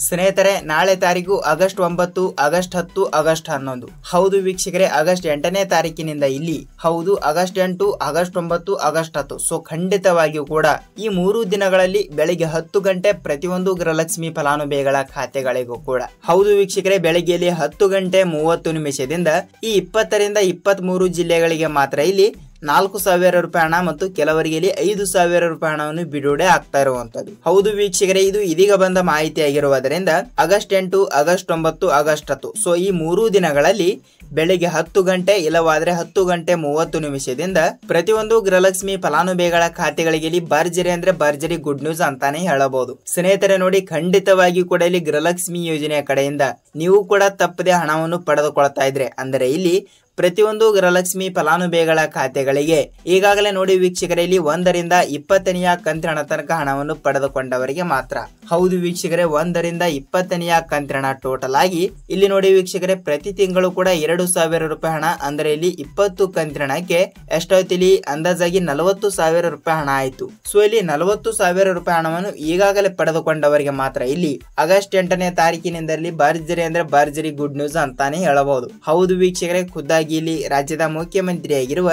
ಸ್ನೇಹಿತರೆ, ನಾಳೆ ತಾರೀಕು ಆಗಸ್ಟ್ 9, ಆಗಸ್ಟ್ 10, ಆಗಸ್ಟ್ 11. ಹೌದು ವೀಕ್ಷಕರೇ, ಆಗಸ್ಟ್ 8ನೇ ತಾರೀಕಿನಿಂದ ಇಲ್ಲಿ ಹೌದು ಆಗಸ್ಟ್ 8, ಆಗಸ್ಟ್ 9, ಆಗಸ್ಟ್ 10. ಸೊ ಖಂಡಿತವಾಗಿಯೂ ಕೂಡ ಈ 3 ದಿನಗಳಲ್ಲಿ ಬೆಳಿಗ್ಗೆ 10 ಗಂಟೆ ಪ್ರತಿಯೊಂದು ಗೃಹಲಕ್ಷ್ಮಿ ಫಲಾನುಭವಿಗಳ ಖಾತೆಗಳಿಗೂ ಕೂಡ ಹೌದು ವೀಕ್ಷಕರೇ, ಬೆಳಿಗ್ಗೆಯಲ್ಲಿ 10 ಗಂಟೆ 30 ನಿಮಿಷದಿಂದ ಈ 20ರಿಂದ 23 ಜಿಲ್ಲೆಗಳಿಗೆ ಮಾತ್ರ ಇಲ್ಲಿ 4,000 ರೂಪಾಯಿ ಹಣ ಮತ್ತು ಕೆಲವರಿಗೆ 5,000 ರೂಪಾಯಿ ಹಣವನ್ನು ಬಿಡುಗಡೆ ಆಗ್ತಾ ಇರುವಂತದ್ದು. ಹೌದು ವೀಕ್ಷಕರೇ, ಇದು ಇದೀಗ ಬಂದ ಮಾಹಿತಿ ಆಗಿರುವುದರಿಂದ ಆಗಸ್ಟ್ 8, ಆಗಸ್ಟ್ 9, ಆಗಸ್ಟ್ 10. ಸೊ ಈ 3 ದಿನಗಳಲ್ಲಿ ಬೆಳಿಗ್ಗೆ 10 ಗಂಟೆ ಇಲ್ಲವಾದ್ರೆ 10 ಗಂಟೆ 30 ನಿಮಿಷದಿಂದ ಪ್ರತಿಯೊಂದು ಗೃಹಲಕ್ಷ್ಮಿ ಫಲಾನುಭವಿಗಳ ಖಾತೆಗಳಿಗೆ ಭರ್ಜರಿ ಅಂದ್ರೆ ಭರ್ಜರಿ ಗುಡ್ ನ್ಯೂಸ್ ಅಂತಾನೆ ಹೇಳಬಹುದು. ಸ್ನೇಹಿತರೆ ನೋಡಿ, ಖಂಡಿತವಾಗಿ ಕೂಡ ಇಲ್ಲಿ ಗೃಹಲಕ್ಷ್ಮಿ ಯೋಜನೆಯ ಕಡೆಯಿಂದ ನೀವು ಕೂಡ ತಪ್ಪದೆ ಹಣವನ್ನು ಪಡೆದುಕೊಳ್ತಾ ಇದ್ರೆ ಅಂದರೆ ಇಲ್ಲಿ ಪ್ರತಿಯೊಂದು ಗೃಹಲಕ್ಷ್ಮಿ ಫಲಾನುಭವಿಗಳ ಖಾತೆಗಳಿಗೆ ಈಗಾಗಲೇ ನೋಡಿ ವೀಕ್ಷಕರೇ, ಇಲ್ಲಿ 1ರಿಂದ 20ನೆಯ ಕಂತಿನ ತನಕ ಹಣವನ್ನು ಪಡೆದುಕೊಂಡವರಿಗೆ ಮಾತ್ರ. ಹೌದು ವೀಕ್ಷಕರೇ, 1ರಿಂದ 20ನೆಯ ಕಂತಿನ ಟೋಟಲ್ ಆಗಿ ಇಲ್ಲಿ ನೋಡಿ ವೀಕ್ಷಕರೇ, ಪ್ರತಿ ತಿಂಗಳು ಕೂಡ 2,000 ರೂಪಾಯಿ ಹಣ ಅಂದ್ರೆ ಇಲ್ಲಿ 20 ಕಂತಿನಕ್ಕೆ ಎಷ್ಟಾಯ್ತು, ಇಲ್ಲಿ ಅಂದಾಜಾಗಿ 40,000 ರೂಪಾಯಿ ಹಣ ಆಯ್ತು. ಸೊ ಇಲ್ಲಿ 40,000 ರೂಪಾಯಿ ಹಣವನ್ನು ಈಗಾಗಲೇ ಪಡೆದುಕೊಂಡವರಿಗೆ ಮಾತ್ರ ಇಲ್ಲಿ ಆಗಸ್ಟ್ 8ನೇ ತಾರೀಕಿನಿಂದಲೇ ಭರ್ಜರಿ ಅಂದ್ರೆ ಭರ್ಜರಿ ಗುಡ್ ನ್ಯೂಸ್ ಅಂತಾನೆ ಹೇಳಬಹುದು. ಹೌದು ವೀಕ್ಷಕರೇ, ಖುದ್ದಾಗಿ ಇಲ್ಲಿ ರಾಜ್ಯದ ಮುಖ್ಯಮಂತ್ರಿಯಾಗಿರುವ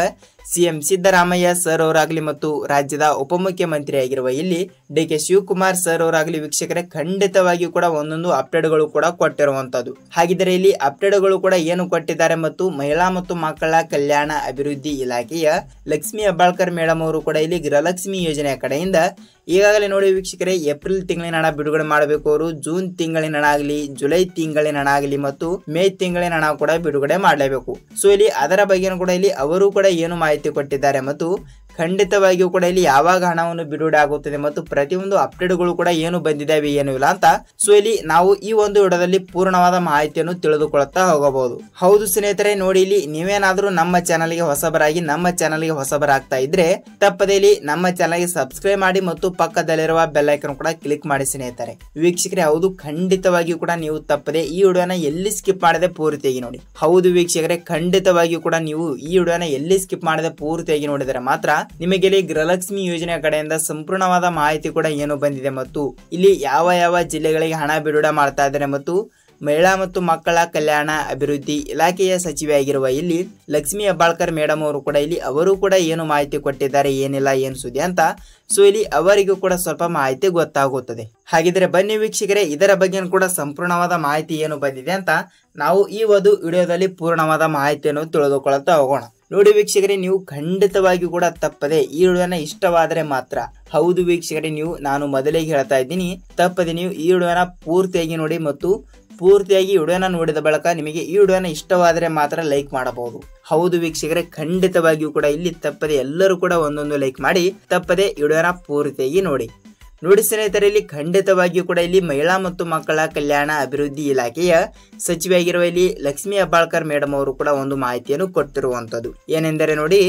ಸಿಎಂ ಸಿದ್ದರಾಮಯ್ಯ ಸರ್ ಅವರಾಗ್ಲಿ ಮತ್ತು ರಾಜ್ಯದ ಉಪಮುಖ್ಯಮಂತ್ರಿಯಾಗಿರುವ ಇಲ್ಲಿ ಡಿ.ಕೆ. ಶಿವಕುಮಾರ್ ಸರ್ ಅವರಾಗ್ಲಿ ವೀಕ್ಷಕರೇ ಖಂಡಿತವಾಗಿಯೂ ಕೂಡ ಒಂದೊಂದು ಅಪ್ಡೇಟ್ಗಳು ಕೂಡ ಕೊಟ್ಟಿರುವಂತದ್ದು. ಹಾಗಿದ್ರೆ ಇಲ್ಲಿ ಅಪ್ಡೇಟ್ಗಳು ಕೂಡ ಏನು ಕೊಟ್ಟಿದ್ದಾರೆ ಮತ್ತು ಮಹಿಳಾ ಮತ್ತು ಮಕ್ಕಳ ಕಲ್ಯಾಣ ಅಭಿವೃದ್ಧಿ ಇಲಾಖೆಯ ಲಕ್ಷ್ಮಿ ಹೆಬ್ಬಾಳ್ಕರ್ ಮೇಡಮ್ ಅವರು ಕೂಡ ಇಲ್ಲಿ ಗೃಹಲಕ್ಷ್ಮಿ ಯೋಜನೆಯ ಕಡೆಯಿಂದ ಈಗಾಗಲೇ ನೋಡಿ ವೀಕ್ಷಕರೇ, ಏಪ್ರಿಲ್ ತಿಂಗಳಿನ ಹಣ ಬಿಡುಗಡೆ ಮಾಡಬೇಕು. ಅವರು ಜೂನ್ ತಿಂಗಳಿನ ಹಣ ಆಗಲಿ, ಜುಲೈ ತಿಂಗಳಿನ ಹಣ ಆಗಲಿ ಮತ್ತು ಮೇ ತಿಂಗಳಿನ ಹಣ ಕೂಡ ಬಿಡುಗಡೆ ಮಾಡಲೇಬೇಕು. ಸೊ ಇಲ್ಲಿ ಅದರ ಬಗ್ಗೆ ಕೂಡ ಇಲ್ಲಿ ಅವರು ಕೂಡ ಏನು ಮಾಹಿತಿ ಕೊಟ್ಟಿದ್ದಾರೆ ಮತ್ತು ಖಂಡಿತವಾಗಿಯೂ ಕೂಡ ಇಲ್ಲಿ ಯಾವಾಗ ಹಣವನ್ನು ಬಿಡುಗಡೆ ಆಗುತ್ತದೆ ಮತ್ತು ಪ್ರತಿಯೊಂದು ಅಪ್ಡೇಟ್ಗಳು ಕೂಡ ಏನು ಬಂದಿದ್ದಾವೆ ಏನು ಇಲ್ಲ ಅಂತ ಸೊ ಇಲ್ಲಿ ನಾವು ಈ ಒಂದು ವಿಡಿಯೋದಲ್ಲಿ ಪೂರ್ಣವಾದ ಮಾಹಿತಿಯನ್ನು ತಿಳಿದುಕೊಳ್ಳುತ್ತಾ ಹೋಗಬಹುದು. ಹೌದು ಸ್ನೇಹಿತರೆ ನೋಡಿ, ಇಲ್ಲಿ ನೀವೇನಾದ್ರೂ ನಮ್ಮ ಚಾನಲ್ಗೆ ಹೊಸಬರಾಗ್ತಾ ಇದ್ರೆ ತಪ್ಪದೇ ಇಲ್ಲಿ ನಮ್ಮ ಚಾನಲ್ಗೆ ಸಬ್ಸ್ಕ್ರೈಬ್ ಮಾಡಿ ಮತ್ತು ಪಕ್ಕದಲ್ಲಿರುವ ಬೆಲ್ ಐಕಾನ್ ಕೂಡ ಕ್ಲಿಕ್ ಮಾಡಿ ಸ್ನೇಹಿತರೆ. ವೀಕ್ಷಕರೇ ಹೌದು, ಖಂಡಿತವಾಗಿಯೂ ಕೂಡ ನೀವು ತಪ್ಪದೆ ಈ ವಿಡಿಯೋನ ಎಲ್ಲಿ ಸ್ಕಿಪ್ ಮಾಡದೆ ಪೂರ್ತಿಯಾಗಿ ನೋಡಿ. ಹೌದು ವೀಕ್ಷಕರೇ, ಖಂಡಿತವಾಗಿಯೂ ಕೂಡ ನೀವು ಈ ವಿಡಿಯೋನ ಎಲ್ಲಿ ಸ್ಕಿಪ್ ಮಾಡದೆ ಪೂರ್ತಿಯಾಗಿ ನೋಡಿದರೆ ಮಾತ್ರ ನಿಮಗೆ ಇಲ್ಲಿ ಗೃಹಲಕ್ಷ್ಮಿ ಯೋಜನೆಯ ಕಡೆಯಿಂದ ಸಂಪೂರ್ಣವಾದ ಮಾಹಿತಿ ಕೂಡ ಏನು ಬಂದಿದೆ ಮತ್ತು ಇಲ್ಲಿ ಯಾವ ಜಿಲ್ಲೆಗಳಿಗೆ ಹಣ ಬಿಡುಗಡೆ ಮಾಡ್ತಾ ಇದ್ದಾರೆ ಮತ್ತು ಮಹಿಳಾ ಮತ್ತು ಮಕ್ಕಳ ಕಲ್ಯಾಣ ಅಭಿವೃದ್ಧಿ ಇಲಾಖೆಯ ಸಚಿವೆಯಾಗಿರುವ ಇಲ್ಲಿ ಲಕ್ಷ್ಮಿ ಹೆಬ್ಬಾಳ್ಕರ್ ಮೇಡಮ್ ಅವರು ಕೂಡ ಇಲ್ಲಿ ಅವರು ಕೂಡ ಏನು ಮಾಹಿತಿ ಕೊಟ್ಟಿದ್ದಾರೆ ಏನಿಲ್ಲ ಏನು ಸುದ್ದಿ ಅಂತ ಸೊ ಇಲ್ಲಿ ಅವರಿಗೂ ಕೂಡ ಸ್ವಲ್ಪ ಮಾಹಿತಿ ಗೊತ್ತಾಗುತ್ತದೆ. ಹಾಗಿದ್ರೆ ಬನ್ನಿ ವೀಕ್ಷಕರೇ, ಇದರ ಬಗ್ಗೆ ಕೂಡ ಸಂಪೂರ್ಣವಾದ ಮಾಹಿತಿ ಏನು ಬಂದಿದೆ ಅಂತ ನಾವು ಈ ಒಂದು ವಿಡಿಯೋದಲ್ಲಿ ಪೂರ್ಣವಾದ ಮಾಹಿತಿಯನ್ನು ತಿಳಿದುಕೊಳ್ಳುತ್ತಾ ಹೋಗೋಣ. ನೋಡಿ ವೀಕ್ಷಕರೇ, ನೀವು ಖಂಡಿತವಾಗಿ ಕೂಡ ತಪ್ಪದೆ ಈ ವಿಡಿಯೋನ ಇಷ್ಟವಾದರೆ ಮಾತ್ರ ಹೌದು ವೀಕ್ಷಕರೇ, ನಾನು ಮೊದಲಿಗೆ ಹೇಳ್ತಾ ಇದ್ದೀನಿ, ತಪ್ಪದೆ ನೀವು ಈ ವಿಡಿಯೋನ ಪೂರ್ತಿಯಾಗಿ ನೋಡಿ ಮತ್ತು ಪೂರ್ತಿಯಾಗಿ ವಿಡಿಯೋನ ನೋಡಿದ ಬಳಿಕ ನಿಮಗೆ ಈ ವಿಡಿಯೋನ ಇಷ್ಟವಾದರೆ ಮಾತ್ರ ಲೈಕ್ ಮಾಡಬಹುದು. ಹೌದು ವೀಕ್ಷಕರೇ, ಖಂಡಿತವಾಗಿಯೂ ಕೂಡ ಇಲ್ಲಿ ತಪ್ಪದೆ ಎಲ್ಲರೂ ಕೂಡ ಒಂದೊಂದು ಲೈಕ್ ಮಾಡಿ ತಪ್ಪದೆ ವಿಡಿಯೋನ ಪೂರ್ತಿಯಾಗಿ ನೋಡಿ ಸ್ನೇಹಿತರೆ, ಇಲ್ಲಿ ಖಂಡಿತವಾಗಿಯೂ ಕೂಡ ಇಲ್ಲಿ ಮಹಿಳಾ ಮತ್ತು ಮಕ್ಕಳ ಕಲ್ಯಾಣ ಅಭಿವೃದ್ಧಿ ಇಲಾಖೆಯ ಸಚಿವೆಯಾಗಿರುವ ಇಲ್ಲಿ ಲಕ್ಷ್ಮಿ ಹೆಬ್ಬಾಳ್ಕರ್ ಮೇಡಮ್ ಅವರು ಕೂಡ ಒಂದು ಮಾಹಿತಿಯನ್ನು ಕೊಟ್ಟಿರುವಂತದ್ದು. ಏನೆಂದರೆ ನೋಡಿ,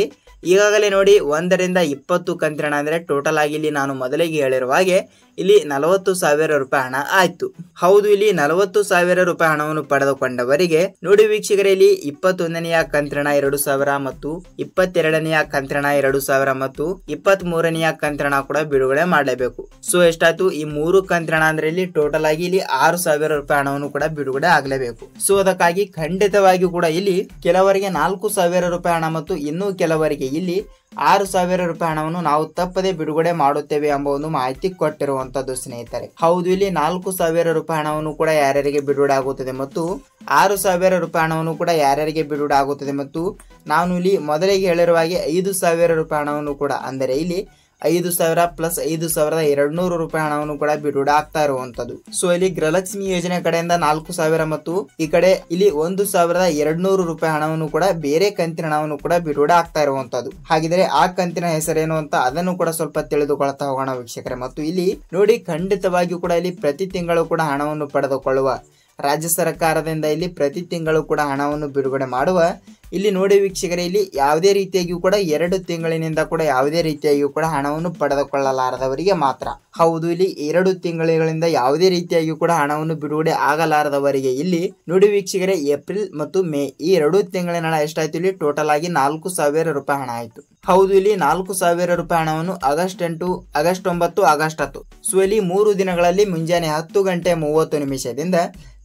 ಈಗಾಗಲೇ ನೋಡಿ 1ರಿಂದ 20 ಕಂತಿನ ಅಂದ್ರೆ ಟೋಟಲ್ ಆಗಿ ಇಲ್ಲಿ ನಾನು ಮೊದಲಿಗೆ ಹೇಳಿರುವ ಹಾಗೆ ಇಲ್ಲಿ 40,000 ರೂಪಾಯಿ ಹಣ ಆಯ್ತು. ಹೌದು, ಇಲ್ಲಿ 40,000 ರೂಪಾಯಿ ಹಣವನ್ನು ಪಡೆದುಕೊಂಡವರಿಗೆ ನೋಡಿ ವೀಕ್ಷಕರೇ, ಇಲ್ಲಿ 21ನೆಯ ಕಂತಿನ 2,000 ಮತ್ತು 22ನೆಯ ಕಂತಿನ 2,000 ಮತ್ತು 23ನೆಯ ಕಂತಿನ ಕೂಡ ಬಿಡುಗಡೆ ಮಾಡಲೇಬೇಕು. ಸೊ ಎಷ್ಟಾಯ್ತು, ಈ 3 ಕಂತಿನ ಅಂದ್ರೆ ಇಲ್ಲಿ ಟೋಟಲ್ ಆಗಿ ಇಲ್ಲಿ 6,000 ರೂಪಾಯಿ ಹಣವನ್ನು ಕೂಡ ಬಿಡುಗಡೆ ಆಗಲೇಬೇಕು. ಸೊ ಅದಕ್ಕಾಗಿ ಖಂಡಿತವಾಗಿ ಕೂಡ ಇಲ್ಲಿ ಕೆಲವರಿಗೆ 4,000 ರೂಪಾಯಿ ಹಣ ಮತ್ತು ಇನ್ನೂ ಕೆಲವರಿಗೆ ಇಲ್ಲಿ 6,000 ರೂಪಾಯಿ ಹಣವನ್ನು ನಾವು ತಪ್ಪದೆ ಬಿಡುಗಡೆ ಮಾಡುತ್ತೇವೆ ಎಂಬ ಒಂದು ಮಾಹಿತಿ ಕೊಟ್ಟಿರುವಂತದ್ದು ಸ್ನೇಹಿತರೆ. ಹೌದು, ಇಲ್ಲಿ 4,000 ರೂಪಾಯಿ ಹಣವನ್ನು ಕೂಡ ಯಾರ್ಯಾರಿಗೆ ಬಿಡುಗಡೆ ಆಗುತ್ತದೆ ಮತ್ತು 6,000 ರೂಪಾಯಿ ಹಣವನ್ನು ಕೂಡ ಯಾರ್ಯಾರಿಗೆ ಬಿಡುಗಡೆ ಆಗುತ್ತದೆ ಮತ್ತು ನಾನು ಇಲ್ಲಿ ಮೊದಲಿಗೆ ಹೇಳಿರುವ ಹಾಗೆ 5,000 ರೂಪಾಯಿ ಹಣವನ್ನು ಕೂಡ ಅಂದರೆ ಇಲ್ಲಿ 5,000 ಪ್ಲಸ್ 5,200 ರೂಪಾಯಿ ಹಣವನ್ನು ಕೂಡ ಬಿಡುಗಡೆ ಆಗ್ತಾ ಇರುವಂತದ್ದು. ಸೊ ಇಲ್ಲಿ ಗೃಹಲಕ್ಷ್ಮಿ ಯೋಜನೆ ಕಡೆಯಿಂದ 4,000 ಮತ್ತು ಈ ಕಡೆ ಇಲ್ಲಿ 1,200 ರೂಪಾಯಿ ಹಣವನ್ನು ಕೂಡ ಬೇರೆ ಕಂತಿನ ಹಣವನ್ನು ಕೂಡ ಬಿಡುಗಡೆ ಆಗ್ತಾ ಇರುವಂತದ್ದು. ಹಾಗಿದ್ರೆ ಆ ಕಂತಿನ ಹೆಸರೇನು ಅಂತ ಅದನ್ನು ಕೂಡ ಸ್ವಲ್ಪ ತಿಳಿದುಕೊಳ್ತಾ ಹೋಗೋಣ ವೀಕ್ಷಕರೇ. ಮತ್ತು ಇಲ್ಲಿ ನೋಡಿ, ಖಂಡಿತವಾಗಿಯೂ ಕೂಡ ಇಲ್ಲಿ ಪ್ರತಿ ತಿಂಗಳು ಕೂಡ ಹಣವನ್ನು ಪಡೆದುಕೊಳ್ಳುವ ರಾಜ್ಯ ಸರ್ಕಾರದಿಂದ ಇಲ್ಲಿ ಪ್ರತಿ ತಿಂಗಳು ಕೂಡ ಹಣವನ್ನು ಬಿಡುಗಡೆ ಮಾಡುವ ಇಲ್ಲಿ ನೋಡಿ ವೀಕ್ಷಕರೇ, ಇಲ್ಲಿ ಯಾವುದೇ ರೀತಿಯಾಗಿಯೂ ಕೂಡ 2 ತಿಂಗಳಿನಿಂದ ಕೂಡ ಯಾವುದೇ ರೀತಿಯಾಗಿಯೂ ಕೂಡ ಹಣವನ್ನು ಪಡೆದುಕೊಳ್ಳಲಾರದವರಿಗೆ ಮಾತ್ರ. ಹೌದು, ಇಲ್ಲಿ 2 ತಿಂಗಳಿಂದ ಯಾವುದೇ ರೀತಿಯಾಗಿಯೂ ಕೂಡ ಹಣವನ್ನು ಬಿಡುಗಡೆ ಆಗಲಾರದವರಿಗೆ ಇಲ್ಲಿ ನೋಡಿ ವೀಕ್ಷಕರೇ, ಏಪ್ರಿಲ್ ಮತ್ತು ಮೇ ಈ 2 ತಿಂಗಳಿನ ಹಣ ಎಷ್ಟಾಯ್ತು, ಇಲ್ಲಿ ಟೋಟಲ್ ಆಗಿ 4,000 ರೂಪಾಯಿ ಹಣ ಆಯ್ತು. ಹೌದು, ಇಲ್ಲಿ 4,000 ರೂಪಾಯಿ ಹಣವನ್ನು ಆಗಸ್ಟ್ 8, ಆಗಸ್ಟ್ 9, ಆಗಸ್ಟ್ 10 ಸೊ ಇಲ್ಲಿ 3 ದಿನಗಳಲ್ಲಿ ಮುಂಜಾನೆ 10 ಗಂಟೆ 30 ನಿಮಿಷದಿಂದ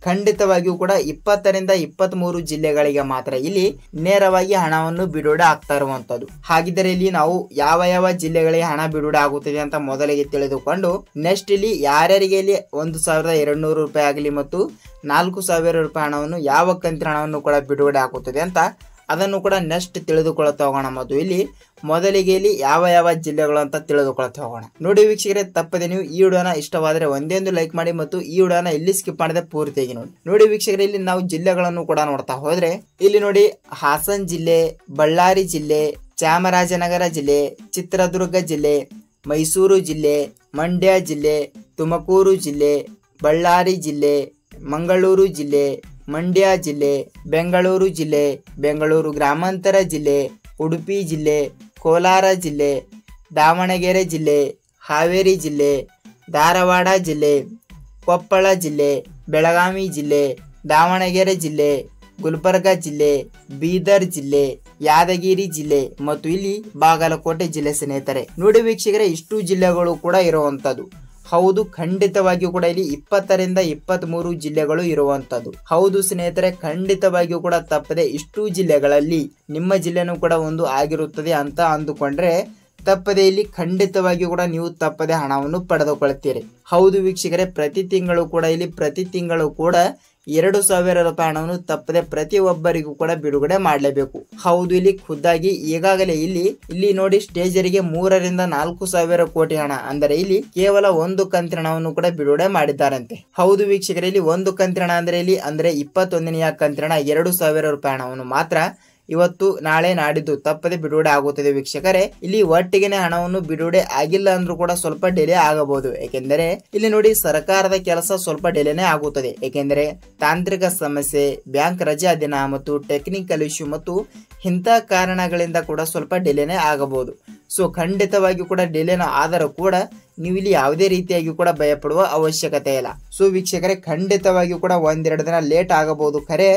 ಖಂಡಿತವಾಗಿಯೂ ಕೂಡ 20 ರಿಂದ 23 ಜಿಲ್ಲೆಗಳಿಗೆ ಮಾತ್ರ ಇಲ್ಲಿ ನೇರವಾಗಿ ಹಣವನ್ನು ಬಿಡುಗಡೆ ಆಗ್ತಾ ಇರುವಂತದ್ದು. ಹಾಗಿದ್ದರೆ ಇಲ್ಲಿ ನಾವು ಯಾವ ಯಾವ ಜಿಲ್ಲೆಗಳಿಗೆ ಹಣ ಬಿಡುಗಡೆ ಆಗುತ್ತದೆ ಅಂತ ಮೊದಲಿಗೆ ತಿಳಿದುಕೊಂಡು ನೆಕ್ಸ್ಟ್ ಇಲ್ಲಿ ಯಾರ್ಯಾರಿಗೆ ಇಲ್ಲಿ 1,200 ರೂಪಾಯಿ ಆಗಲಿ ಮತ್ತು 4,000 ರೂಪಾಯಿ ಹಣವನ್ನು ಯಾವ ಕಂತಿನ ಹಣವನ್ನು ಕೂಡ ಬಿಡುಗಡೆ ಆಗುತ್ತದೆ ಅಂತ ಅದನ್ನು ಕೂಡ ನೆಕ್ಸ್ಟ್ ತಿಳಿದುಕೊಳ್ಳುತ್ತಾ ಹೋಗೋಣ. ಮತ್ತು ಇಲ್ಲಿ ಮೊದಲಿಗೆ ಇಲ್ಲಿ ಯಾವ ಯಾವ ಜಿಲ್ಲೆಗಳು ಅಂತ ತಿಳಿದುಕೊಳ್ಳುತ್ತಾ ಹೋಗೋಣ. ನೋಡಿ ವೀಕ್ಷಕರೇ, ತಪ್ಪದೆ ನೀವು ಈ ವಿಡಿಯೋನ ಇಷ್ಟವಾದರೆ ಒಂದೇ ಒಂದು ಲೈಕ್ ಮಾಡಿ ಮತ್ತು ಈ ವಿಡಿಯೋನ ಇಲ್ಲಿ ಸ್ಕಿಪ್ ಮಾಡದೆ ಪೂರ್ತಿಯಾಗಿ ನೋಡಿ ವೀಕ್ಷಕರೇ, ಇಲ್ಲಿ ನಾವು ಜಿಲ್ಲೆಗಳನ್ನು ಕೂಡ ನೋಡ್ತಾ ಹೋದ್ರೆ ಇಲ್ಲಿ ನೋಡಿ ಹಾಸನ್ ಜಿಲ್ಲೆ, ಬಳ್ಳಾರಿ ಜಿಲ್ಲೆ, ಚಾಮರಾಜನಗರ ಜಿಲ್ಲೆ, ಚಿತ್ರದುರ್ಗ ಜಿಲ್ಲೆ, ಮೈಸೂರು ಜಿಲ್ಲೆ, ಮಂಡ್ಯ ಜಿಲ್ಲೆ, ತುಮಕೂರು ಜಿಲ್ಲೆ, ಬಳ್ಳಾರಿ ಜಿಲ್ಲೆ, ಮಂಗಳೂರು ಜಿಲ್ಲೆ, ಮಂಡ್ಯ ಜಿಲ್ಲೆ, ಬೆಂಗಳೂರು ಜಿಲ್ಲೆ, ಬೆಂಗಳೂರು ಗ್ರಾಮಾಂತರ ಜಿಲ್ಲೆ, ಉಡುಪಿ ಜಿಲ್ಲೆ, ಕೋಲಾರ ಜಿಲ್ಲೆ, ದಾವಣಗೆರೆ ಜಿಲ್ಲೆ, ಹಾವೇರಿ ಜಿಲ್ಲೆ, ಧಾರವಾಡ ಜಿಲ್ಲೆ, ಕೊಪ್ಪಳ ಜಿಲ್ಲೆ, ಬೆಳಗಾವಿ ಜಿಲ್ಲೆ, ದಾವಣಗೆರೆ ಜಿಲ್ಲೆ, ಗುಲ್ಬರ್ಗ ಜಿಲ್ಲೆ, ಬೀದರ್ ಜಿಲ್ಲೆ, ಯಾದಗಿರಿ ಜಿಲ್ಲೆ ಮತ್ತು ಇಲ್ಲಿ ಬಾಗಲಕೋಟೆ ಜಿಲ್ಲೆ ಸ್ನೇಹಿತರೆ. ನೋಡಿ ವೀಕ್ಷಕರೇ, ಇಷ್ಟು ಜಿಲ್ಲೆಗಳು ಕೂಡ ಇರುವಂತದ್ದು. ಹೌದು, ಖಂಡಿತವಾಗಿಯೂ ಕೂಡ ಇಲ್ಲಿ 20 ರಿಂದ 23 ಜಿಲ್ಲೆಗಳು ಇರುವಂತದ್ದು. ಹೌದು ಸ್ನೇಹಿತರೆ, ಖಂಡಿತವಾಗಿಯೂ ಕೂಡ ತಪ್ಪದೆ ಇಷ್ಟು ಜಿಲ್ಲೆಗಳಲ್ಲಿ ನಿಮ್ಮ ಜಿಲ್ಲೆನೂ ಕೂಡ ಒಂದು ಆಗಿರುತ್ತದೆ ಅಂತ ಅಂದುಕೊಂಡ್ರೆ ತಪ್ಪದೆ ಇಲ್ಲಿ ಖಂಡಿತವಾಗಿಯೂ ಕೂಡ ನೀವು ತಪ್ಪದೆ ಹಣವನ್ನು ಪಡೆದುಕೊಳ್ಳುತ್ತೀರಿ. ಹೌದು ವೀಕ್ಷಕರೇ, ಪ್ರತಿ ತಿಂಗಳು ಕೂಡ 2,000 ರೂಪಾಯಿ ಹಣವನ್ನು ತಪ್ಪದೆ ಪ್ರತಿಯೊಬ್ಬರಿಗೂ ಕೂಡ ಬಿಡುಗಡೆ ಮಾಡಲೇಬೇಕು. ಹೌದು, ಇಲ್ಲಿ ಖುದ್ದಾಗಿ ಈಗಾಗಲೇ ಇಲ್ಲಿ ನೋಡಿ ಸ್ಟೇಜರಿಗೆ 3 ರಿಂದ 4,000 ಕೋಟಿ ಹಣ ಅಂದರೆ ಇಲ್ಲಿ ಕೇವಲ ಒಂದು ಕಂತಿನ ಹಣವನ್ನು ಕೂಡ ಬಿಡುಗಡೆ ಮಾಡಿದ್ದಾರಂತೆ. ಹೌದು ವೀಕ್ಷಕರೇ, ಇಲ್ಲಿ ಒಂದು ಕಂತಿನ ಹಣ ಅಂದ್ರೆ 21ನೆಯ ಕಂತಿನ 2,000 ರೂಪಾಯಿ ಹಣವನ್ನು ಮಾತ್ರ ಇವತ್ತು ನಾಳೆ ನಾಡಿದ್ದು ತಪ್ಪದೆ ಬಿಡುಗಡೆ ಆಗುತ್ತದೆ ವೀಕ್ಷಕರೇ. ಇಲ್ಲಿ ಒಟ್ಟಿಗೆನೆ ಹಣವನ್ನು ಬಿಡುಗಡೆ ಆಗಿಲ್ಲ ಅಂದ್ರೂ ಕೂಡ ಸ್ವಲ್ಪ ಡಿಲೇ ಆಗಬಹುದು. ಏಕೆಂದರೆ ಇಲ್ಲಿ ನೋಡಿ ಸರ್ಕಾರದ ಕೆಲಸ ಸ್ವಲ್ಪ ಡಿಲೇನೇ ಆಗುತ್ತದೆ. ಏಕೆಂದರೆ ತಾಂತ್ರಿಕ ಸಮಸ್ಯೆ, ಬ್ಯಾಂಕ್ ರಜಾ ದಿನ ಮತ್ತು ಟೆಕ್ನಿಕಲ್ ಇಶ್ಯೂ ಮತ್ತು ಇಂಥ ಕಾರಣಗಳಿಂದ ಕೂಡ ಸ್ವಲ್ಪ ಡಿಲೇನೇ ಆಗಬಹುದು. ಸೊ ಖಂಡಿತವಾಗಿಯೂ ಕೂಡ ಡಿಲೇನ ಆದರೂ ಕೂಡ ನೀವು ಇಲ್ಲಿ ಯಾವುದೇ ರೀತಿಯಾಗಿ ಕೂಡ ಭಯಪಡುವ ಅವಶ್ಯಕತೆ ಇಲ್ಲ. ಸೊ ವೀಕ್ಷಕರೇ, ಖಂಡಿತವಾಗಿಯೂ ಕೂಡ 1-2 ದಿನ ಲೇಟ್ ಆಗಬಹುದು ಖರೆ,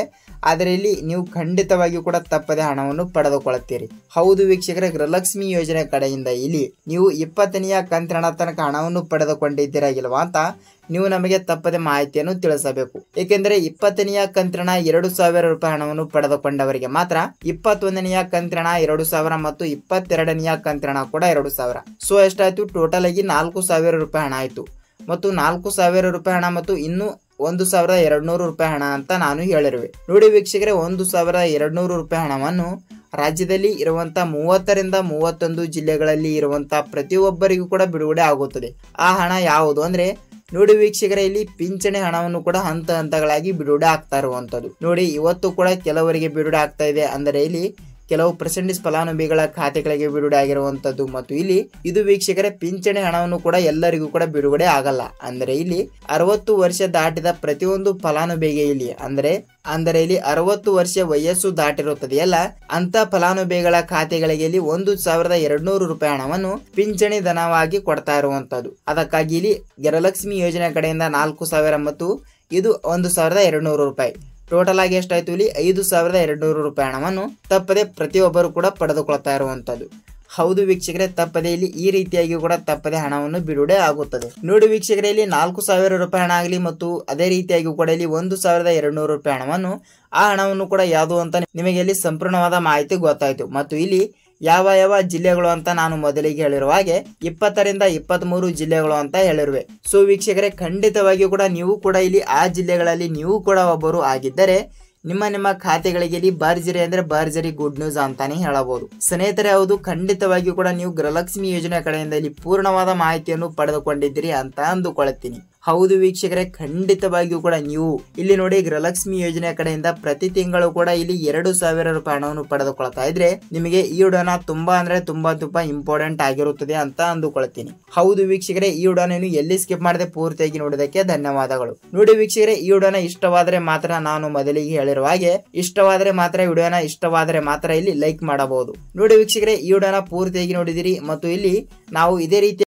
ಆದರೆ ಇಲ್ಲಿ ನೀವು ಖಂಡಿತವಾಗಿಯೂ ಕೂಡ ತಪ್ಪದೆ ಹಣವನ್ನು ಪಡೆದುಕೊಳ್ಳುತ್ತೀರಿ. ಹೌದು ವೀಕ್ಷಕರೇ, ಗೃಹಲಕ್ಷ್ಮಿ ಯೋಜನೆ ಕಡೆಯಿಂದ ಇಲ್ಲಿ ನೀವು 20ನೆಯ ಕಂತಿನ ತನಕ ಹಣವನ್ನು ಪಡೆದುಕೊಂಡಿದ್ದೀರಾಗಿಲ್ವಾ ಅಂತ ನೀವು ನಮಗೆ ತಪ್ಪದೆ ಮಾಹಿತಿಯನ್ನು ತಿಳಿಸಬೇಕು. ಏಕೆಂದರೆ 20ನೆಯ ಕಂತಿನ 2,000 ರೂಪಾಯಿ ಹಣವನ್ನು ಪಡೆದುಕೊಂಡವರಿಗೆ ಮಾತ್ರ 21ನೆಯ ಕಂತಿನ 2,000 ಮತ್ತು 22ನೆಯ ಕಂತಿನ ಕೂಡ 2,000. ಸೊ ಎಷ್ಟಾಯ್ತು? ಟೋಟಲ್ ಆಗಿ 4,000 ರೂಪಾಯಿ ಹಣ ಆಯ್ತು. ಮತ್ತು 4,000 ರೂಪಾಯಿ ಹಣ ಮತ್ತು ಇನ್ನು 1,200 ರೂಪಾಯಿ ಹಣ ಅಂತ ನಾನು ಹೇಳಿರುವೆ. ನೋಡಿ ವೀಕ್ಷಕರೇ, 1,200 ರೂಪಾಯಿ ಹಣವನ್ನು ರಾಜ್ಯದಲ್ಲಿ ಇರುವಂತಹ 30 ರಿಂದ 31 ಜಿಲ್ಲೆಗಳಲ್ಲಿ ಇರುವಂತಹ ಪ್ರತಿಯೊಬ್ಬರಿಗೂ ಕೂಡ ಬಿಡುಗಡೆ ಆಗುತ್ತದೆ. ಆ ಹಣ ಯಾವುದು ಅಂದ್ರೆ ನೋಡಿ ವೀಕ್ಷಕರೇ, ಇಲ್ಲಿ ಪಿಂಚಣಿ ಹಣವನ್ನು ಕೂಡ ಹಂತ ಹಂತಗಳಾಗಿ ಬಿಡುಗಡೆ ಆಗ್ತಾ ಇರುವಂತದ್ದು. ನೋಡಿ ಇವತ್ತು ಕೂಡ ಕೆಲವರಿಗೆ ಬಿಡುಗಡೆ ಆಗ್ತಾ ಇದೆ ಅಂದರೆ ಇಲ್ಲಿ ಕೆಲವು ಪರ್ಸೆಂಟೇಜ್ ಫಲಾನುಭವಿಗಳ ಖಾತೆಗಳಿಗೆ ಬಿಡುಗಡೆ ಆಗಿರುವಂತದ್ದು. ಮತ್ತು ಇಲ್ಲಿ ಇದು ವೀಕ್ಷಕರೇ ಪಿಂಚಣಿ ಹಣವನ್ನು ಕೂಡ ಎಲ್ಲರಿಗೂ ಕೂಡ ಬಿಡುಗಡೆ ಆಗಲ್ಲ. ಅಂದ್ರೆ ಇಲ್ಲಿ 60 ವರ್ಷ ದಾಟಿದ ಪ್ರತಿಯೊಂದು ಫಲಾನುಭವಿಗೆ ಇಲ್ಲಿ ಅಂದ್ರೆ ಇಲ್ಲಿ 60 ವರ್ಷ ವಯಸ್ಸು ದಾಟಿರುತ್ತದೆಯಲ್ಲ ಅಂತ ಫಲಾನುಭವಿಗಳ ಖಾತೆಗಳಿಗೆ ಇಲ್ಲಿ 1,200 ರೂಪಾಯಿ ಹಣವನ್ನು ಪಿಂಚಣಿ ಧನವಾಗಿ ಕೊಡ್ತಾ ಇರುವಂತದ್ದು. ಅದಕ್ಕಾಗಿ ಇಲ್ಲಿ ಗೃಹಲಕ್ಷ್ಮಿ ಯೋಜನೆ ಕಡೆಯಿಂದ 4,000 ಮತ್ತು ಇದು 1,200 ರೂಪಾಯಿ ಟೋಟಲ್ ಆಗಿ ಎಷ್ಟಾಯ್ತು? ಇಲ್ಲಿ 5,200 ರೂಪಾಯಿ ಹಣವನ್ನು ತಪ್ಪದೆ ಪ್ರತಿಯೊಬ್ಬರು ಕೂಡ ಪಡೆದುಕೊಳ್ತಾ ಇರುವಂತದ್ದು. ಹೌದು ವೀಕ್ಷಕರೇ, ತಪ್ಪದೆ ಇಲ್ಲಿ ಈ ರೀತಿಯಾಗಿ ಕೂಡ ತಪ್ಪದೆ ಹಣವನ್ನು ಬಿಡುಗಡೆ ಆಗುತ್ತದೆ. ನೋಡಿ ವೀಕ್ಷಕರೇ, ಇಲ್ಲಿ 4,000 ರೂಪಾಯಿ ಹಣ ಆಗಲಿ ಮತ್ತು ಅದೇ ರೀತಿಯಾಗಿ ಕೂಡ ಇಲ್ಲಿ 1,200 ರೂಪಾಯಿ ಹಣವನ್ನು ಆ ಹಣವನ್ನು ಕೂಡ ಯಾವುದು ಅಂತ ನಿಮಗೆ ಇಲ್ಲಿ ಸಂಪೂರ್ಣವಾದ ಮಾಹಿತಿ ಗೊತ್ತಾಯ್ತು. ಮತ್ತು ಇಲ್ಲಿ ಯಾವ ಯಾವ ಜಿಲ್ಲೆಗಳು ಅಂತ ನಾನು ಮೊದಲಿಗೆ ಹೇಳಿರುವ ಹಾಗೆ 20 ರಿಂದ 23 ಜಿಲ್ಲೆಗಳು ಅಂತ ಹೇಳಿರುವೆ. ಸೊ ವೀಕ್ಷಕರೇ, ಖಂಡಿತವಾಗಿಯೂ ಕೂಡ ನೀವು ಕೂಡ ಇಲ್ಲಿ ಆ ಜಿಲ್ಲೆಗಳಲ್ಲಿ ನೀವು ಕೂಡ ಒಬ್ಬರು ಆಗಿದ್ದರೆ ನಿಮ್ಮ ಖಾತೆಗಳಿಗೆ ಇಲ್ಲಿ ಭರ್ಜರಿ ಅಂದ್ರೆ ಭರ್ಜರಿ ಗುಡ್ ನ್ಯೂಸ್ ಅಂತಾನೆ ಹೇಳಬಹುದು ಸ್ನೇಹಿತರೆ. ಹೌದು, ಖಂಡಿತವಾಗಿಯೂ ಕೂಡ ನೀವು ಗೃಹಲಕ್ಷ್ಮಿ ಯೋಜನೆ ಕಡೆಯಿಂದ ಇಲ್ಲಿ ಪೂರ್ಣವಾದ ಮಾಹಿತಿಯನ್ನು ಪಡೆದುಕೊಂಡಿದ್ದೀರಿ ಅಂತ ಅಂದುಕೊಳ್ಳುತ್ತೀನಿ. ಹೌದು ವೀಕ್ಷಕರೇ, ಖಂಡಿತವಾಗಿಯೂ ಕೂಡ ನೀವು ಇಲ್ಲಿ ನೋಡಿ ಗೃಹಲಕ್ಷ್ಮಿ ಯೋಜನೆ ಕಡೆಯಿಂದ ಪ್ರತಿ ತಿಂಗಳು ಕೂಡ ಇಲ್ಲಿ 2,000 ರೂಪಾಯಿ ಹಣವನ್ನು ಪಡೆದುಕೊಳ್ತಾ ಇದ್ರೆ ನಿಮಗೆ ಈ ವಿಡಿಯೋನ ತುಂಬಾ ಅಂದ್ರೆ ತುಂಬಾ ಇಂಪಾರ್ಟೆಂಟ್ ಆಗಿರುತ್ತದೆ ಅಂತ ಅಂದುಕೊಳ್ತೀನಿ. ಹೌದು ವೀಕ್ಷಕರೇ, ಈ ವಿಡಿಯೋನ ಎಲ್ಲಿ ಸ್ಕಿಪ್ ಮಾಡದೆ ಪೂರ್ತಿಯಾಗಿ ನೋಡಿದಕ್ಕೆ ಧನ್ಯವಾದಗಳು. ನೋಡಿ ವೀಕ್ಷಕರೇ, ಈ ವಿಡಿಯೋನ ಇಷ್ಟವಾದರೆ ಮಾತ್ರ ನಾನು ಮೊದಲಿಗೆ ಹೇಳಿರುವ ಹಾಗೆ ಇಷ್ಟವಾದರೆ ಮಾತ್ರ ಇಲ್ಲಿ ಲೈಕ್ ಮಾಡಬಹುದು. ನೋಡಿ ವೀಕ್ಷಕರೇ, ಈ ವಿಡಿಯೋನ ಪೂರ್ತಿಯಾಗಿ ನೋಡಿದಿರಿ ಮತ್ತು ಇಲ್ಲಿ ನಾವು ಇದೇ ರೀತಿ